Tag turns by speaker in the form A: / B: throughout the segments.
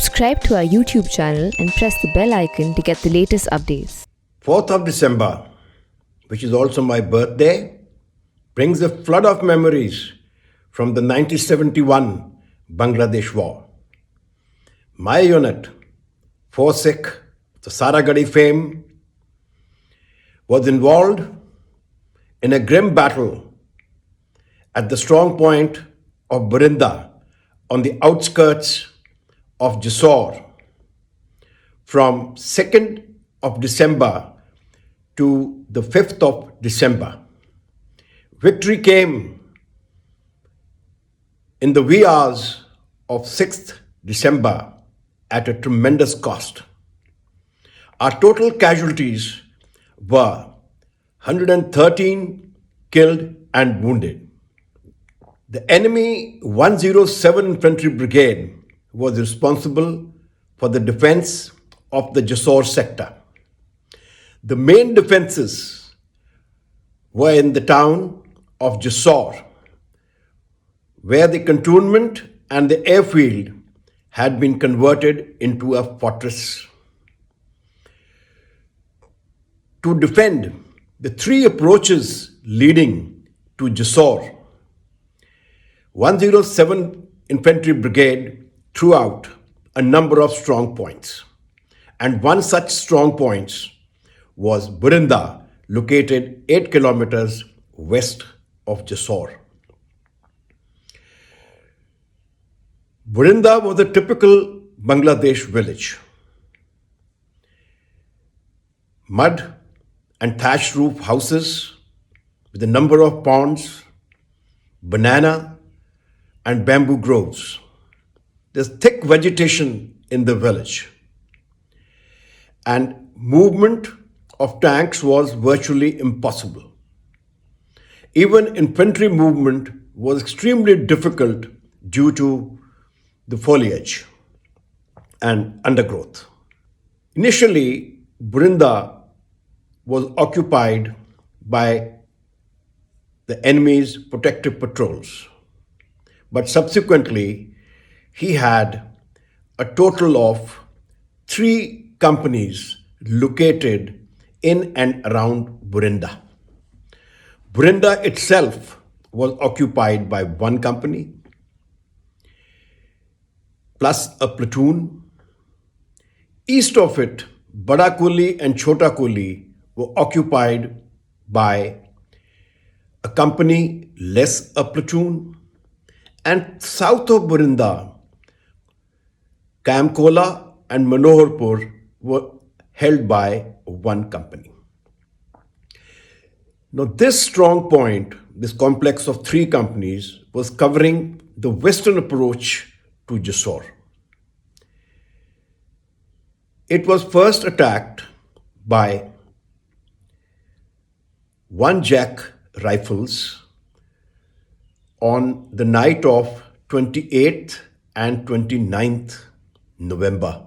A: Subscribe to our YouTube channel and press the bell icon to get the latest updates.
B: 4th of December, which is also my birthday, brings a flood of memories from the 1971 Bangladesh War. My unit, 4 Sikh, the Saragadi fame, was involved in a grim battle at the strong point of Burinda on the outskirts of Jessore from 2nd of December to the 5th of December. Victory came in the wee hours of 6th December at a tremendous cost. Our total casualties were 113 killed and wounded. The enemy 107 Infantry Brigade was responsible for the defense of the Jessore Sector. The main defenses were in the town of Jessore, where the cantonment and the airfield had been converted into a fortress. To defend the three approaches leading to Jessore, 107 Infantry Brigade threw out a number of strong points. And one such strong point was Burinda, located 8 kilometers west of Jessore. Burinda was a typical Bangladesh village. Mud and thatched roof houses with a number of ponds, banana and bamboo groves. There's thick vegetation in the village, and movement of tanks was virtually impossible. Even infantry movement was extremely difficult due to the foliage and undergrowth. Initially, Burinda was occupied by the enemy's protective patrols, but subsequently he had a total of 3 companies located in and around Burinda. Burinda itself was occupied by 1 company plus a platoon. East of it, Bada Kuli and Chota Kuli were occupied by a company less a platoon. And south of Burinda, Kamkola and Manoharpur were held by 1 company. Now, this strong point, this complex of 3 companies, was covering the western approach to Jessore. It was first attacked by 1 Jack Rifles on the night of 28th and 29th November.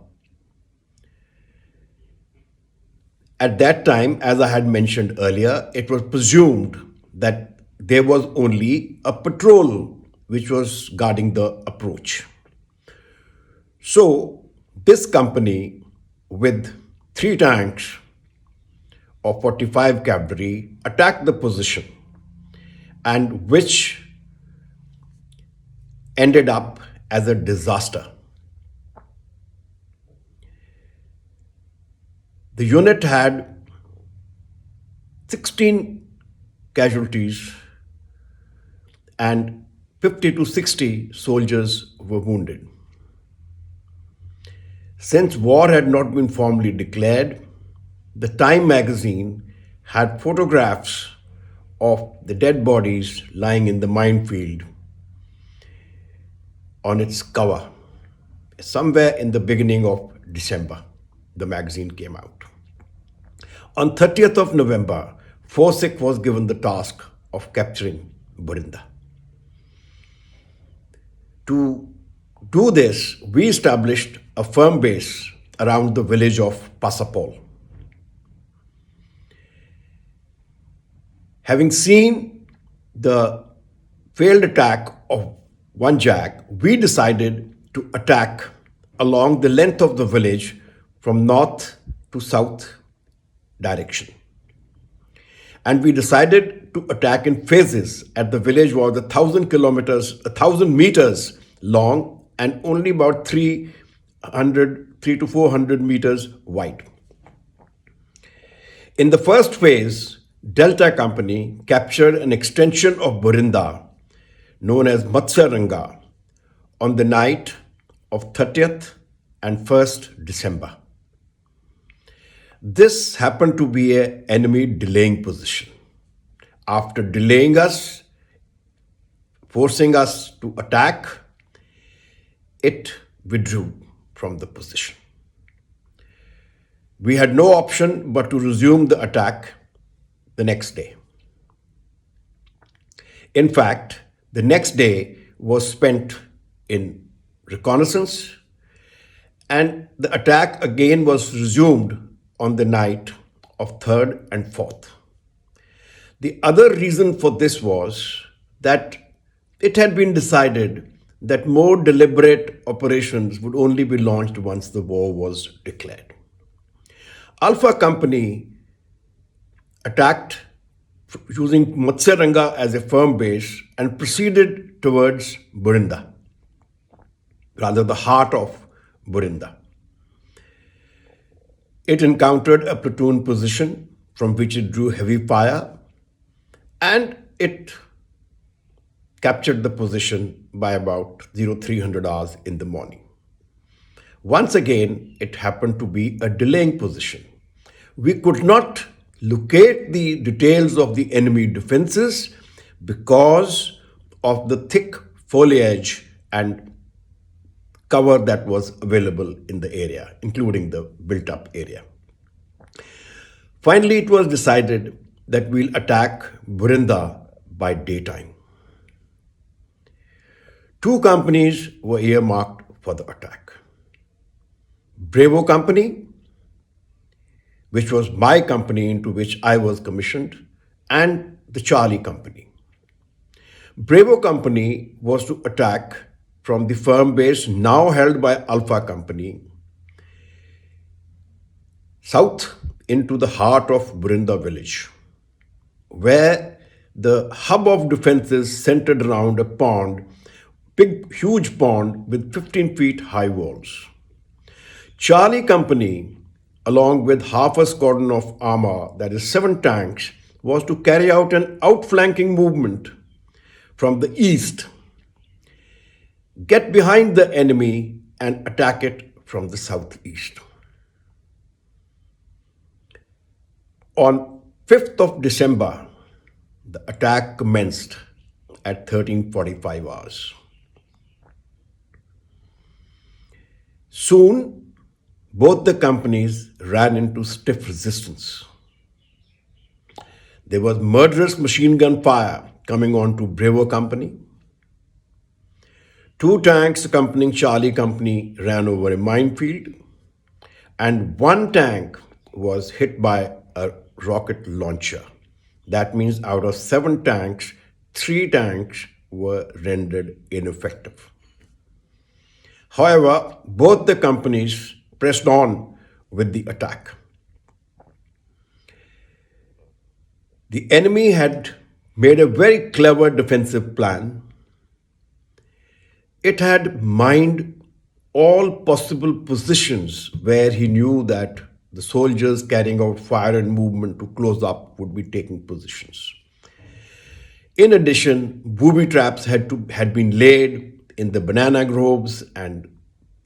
B: At that time, as I had mentioned earlier, it was presumed that there was only a patrol which was guarding the approach. So, this company with 3 tanks of 45 cavalry attacked the position, and which ended up as a disaster. The unit had 16 casualties and 50 to 60 soldiers were wounded. Since war had not been formally declared, the Time magazine had photographs of the dead bodies lying in the minefield on its cover. Somewhere in the beginning of December, the magazine came out. On 30th of November, 4 Sikh was given the task of capturing Burinda. To do this, we established a firm base around the village of Pasapol. Having seen the failed attack of 1 Jack, we decided to attack along the length of the village from north to south direction. And we decided to attack in phases. At the village was 1,000 meters long and only about 3 to 400 meters wide. In the first phase, Delta Company captured an extension of Burinda known as Matsaranga on the night of 30th and 1st December. This happened to be an enemy delaying position. After delaying us, forcing us to attack, it withdrew from the position. We had no option but to resume the attack the next day. In fact, the next day was spent in reconnaissance, and the attack again was resumed on the night of 3rd and 4th. The other reason for this was that it had been decided that more deliberate operations would only be launched once the war was declared. Alpha Company attacked using Matsaranga as a firm base and proceeded towards Burinda, rather the heart of Burinda. It encountered a platoon position from which it drew heavy fire, and it captured the position by about 0300 hours in the morning. Once again, it happened to be a delaying position. We could not locate the details of the enemy defenses because of the thick foliage and cover that was available in the area, including the built-up area. Finally, it was decided that we'll attack Burinda by daytime. 2 companies were earmarked for the attack. Bravo Company, which was my company into which I was commissioned, and the Charlie Company. Bravo Company was to attack from the firm base now held by Alpha Company south into the heart of Burinda village, where the hub of defenses centered around a pond, huge pond with 15 feet high walls. Charlie Company, along with half a squadron of armor, that is 7 tanks, was to carry out an outflanking movement from the east, get behind the enemy and attack it from the southeast. On 5th of December, the attack commenced at 13:45 hours. Soon, both the companies ran into stiff resistance. There was murderous machine gun fire coming on to Bravo Company. 2 tanks accompanying Charlie Company ran over a minefield, and 1 tank was hit by a rocket launcher. That means out of 7 tanks, 3 tanks were rendered ineffective. However, both the companies pressed on with the attack. The enemy had made a very clever defensive plan. It had mined all possible positions where he knew that the soldiers carrying out fire and movement to close up would be taking positions. In addition, booby traps had been laid in the banana groves and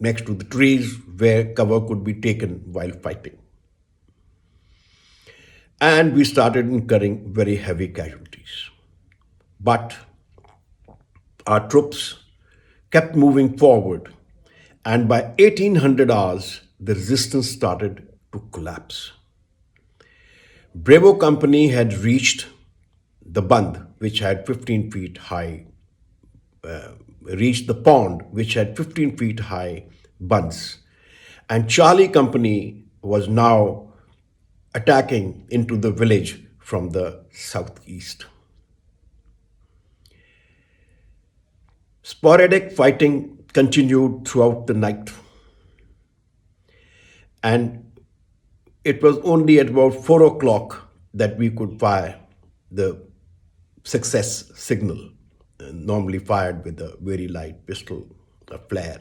B: next to the trees where cover could be taken while fighting. And we started incurring very heavy casualties. But our troops kept moving forward, and by 1800 hours, the resistance started to collapse. Bravo Company had reached the Band, which had 15 feet high, reached the pond, which had 15 feet high bunds. And Charlie Company was now attacking into the village from the southeast. Sporadic fighting continued throughout the night. And it was only at about 4 o'clock that we could fire the success signal, normally fired with a very light pistol, a flare.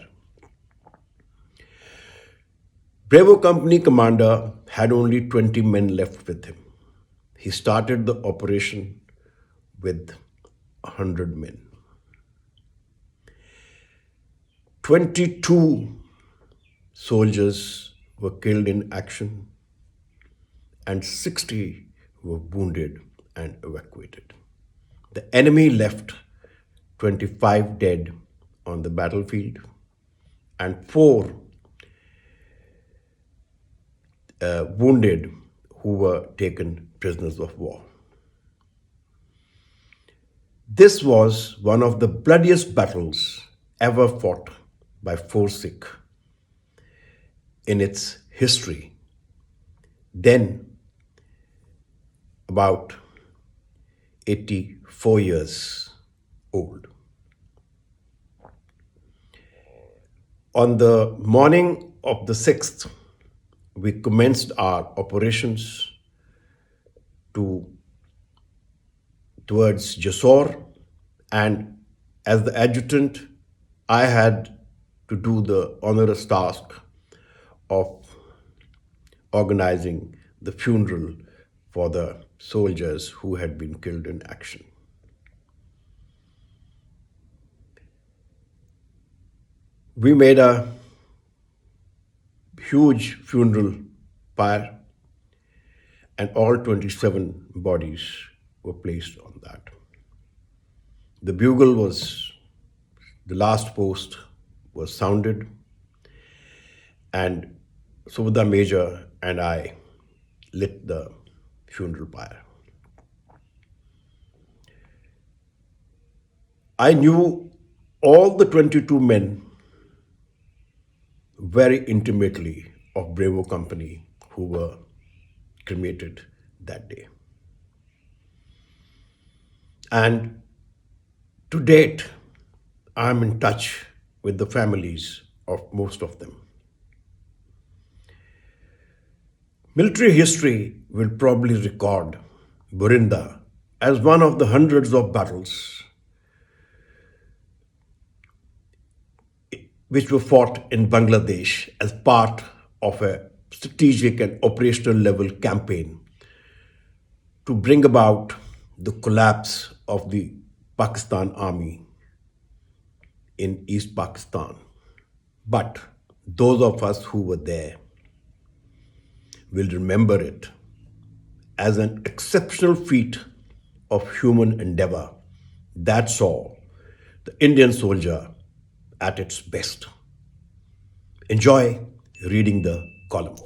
B: Bravo Company commander had only 20 men left with him. He started the operation with 100 men. 22 soldiers were killed in action and 60 were wounded and evacuated. The enemy left 25 dead on the battlefield and 4 wounded who were taken prisoners of war. This was one of the bloodiest battles ever fought by Sikh in its history. Then, about 84 years old. On the morning of the 6th, we commenced our operations towards Jessore, and as the adjutant, I had to do the onerous task of organizing the funeral for the soldiers who had been killed in action. We made a huge funeral pyre, and all 27 bodies were placed on that. The bugle was, the last post was sounded, and Subhadra Major and I lit the funeral pyre. I knew all the 22 men very intimately of Bravo Company who were cremated that day. And to date, I'm in touch with the families of most of them. Military history will probably record Burinda as one of the hundreds of battles which were fought in Bangladesh as part of a strategic and operational level campaign to bring about the collapse of the Pakistan army in East Pakistan. But those of us who were there will remember it as an exceptional feat of human endeavor that saw the Indian soldier at its best. Enjoy reading the column.